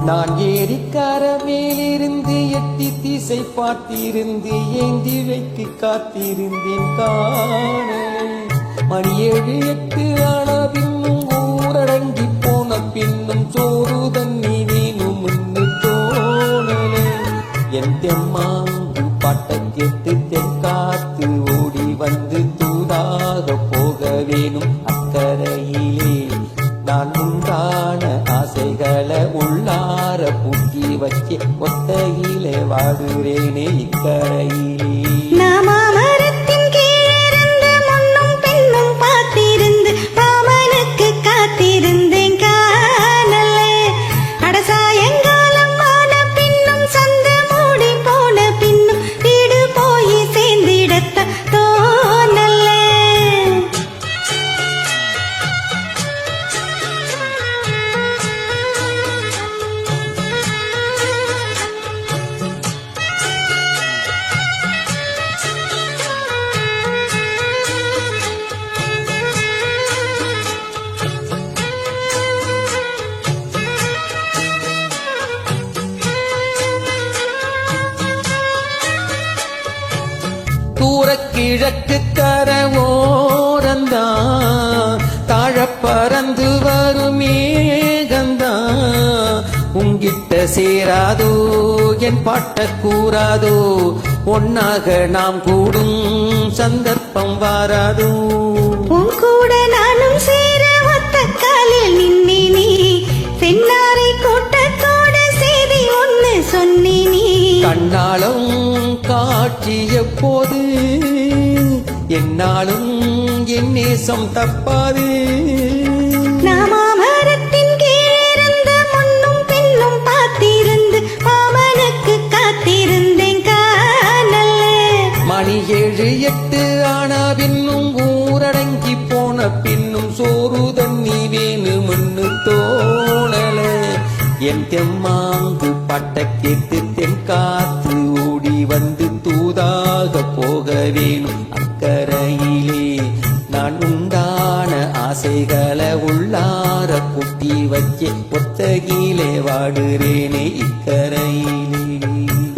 நான் ஏரிக்கார மேலிருந்து எட்டி திசை பார்த்திருந்து ஏந்தி வைத்து காத்திருந்தேன் காணலை. மணி 7 8 ஆன பின்னும் ஊரடங்கி போன பின்னும் சோறு தண்ணி வேணும் தோணலே. என் தெம்மாங்கு பாட்ட கேட்டு தென்காத்து ஓடி வந்து தூதாக போக வேணும் அக்கறையிலே. நான் உண்டான ஆசைகளை உள்ளார பூட்டி வச்சு ஒத்தையிலே வாடுறேனே இக்கரையிலே. கிழக்கு கரவோரந்தான் தாழ பறந்து வரும் மேகந்தான். உங்கிட்ட சேராதோ என் பாட்ட கூறாதோ, ஒன்னாக நாம் கூடும் சந்தர்ப்பம் வாராதோ. உன் கூட நானும் சேர ஒத்த காலில் நின்னே நீ சென்னாரை கூட்டத்தோட செய்தி ஒன்னு சொன்னே நீ. கண்ணாலும் காட்சிய போது என்னாலும் என் நேசம் தப்பாது. நாமரத்தின் கீழிருந்த முன்னும் பின்னும் பார்த்திருந்து மாமனுக்கு காத்திருந்தேன் காணல. மணி 7 8 ஆனா பின்னும் ஊரடங்கி போன பின்னும் சோறு தண்ணி வேணும்னு தோணல. என் தெம்மாங்கு பாட்ட கேட்டு தென்காத்து ஓடி வந்து தூதாக போக வேணும் அக்கரையிலே. நான் உண்டான ஆசைகளை உள்ளார பூட்டி வச்சு ஒத்தகிலே வாடுறேனே இக்கரையிலே.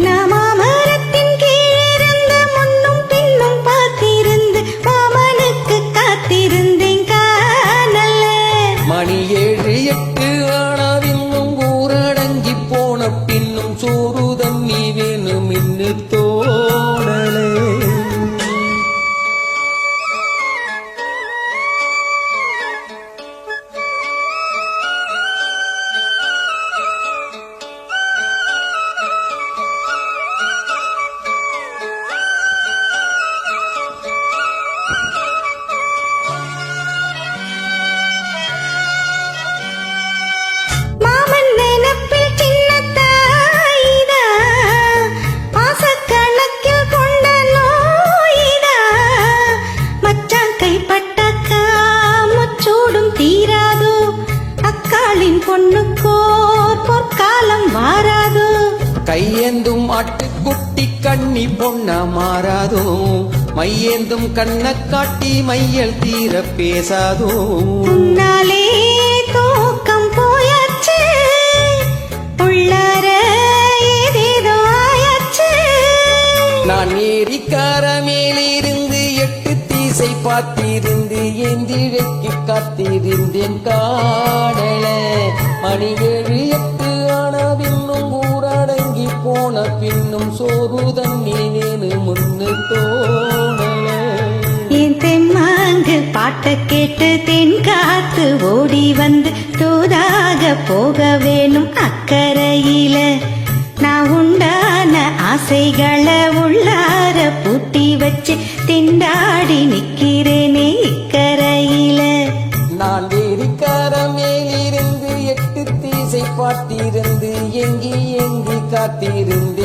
நாமரத்தின் கீழிருந்த முன்னும் பின்னும் பார்த்திருந்து மாமனுக்கு காத்திருந்தேன் காணல. மணி 7 8 ஆனாவின்னும் ஊரடங்கி போன பின்னும் சோறு தண்ணி வேணும் இன்னு தோணலே. கையேந்தும் ஆட்டுக்குட்டி கண்ணி பொண்ண மாறாதோ, மையேந்தும் கண்ண காட்டி மையல் தீர பேசாதோ. உன்னாலே தூக்கம் போயாச்சு உள்ளார ஏதேதோ ஆயாச்சு. நான் ஏரிக்கார மேலிருந்து 8 திசை பார்த்திருந்து ஏந்திழைக்கு காத்திருந்தேன் காணல. மணி 7 8 ஆன பின்னும் ஊரடங்கி போன பின்னும் சோறு தண்ணி வேணும்னு தோணல. என் தெம்மாங்கு பாட்ட கேட்டு தென்காத்து ஓடி வந்து தூதாக போக வேணும் அக்கரையில. நான் உண்டான ஆசைகளை உள்ளார பூட்டி வச்சு திண்டாடி நிக்கிறேனே இக்கரையில. நான் ஏரிக்கார மேலிருந்து 8 திசை பார்த்திருந்து எங்கி காத்திருந்து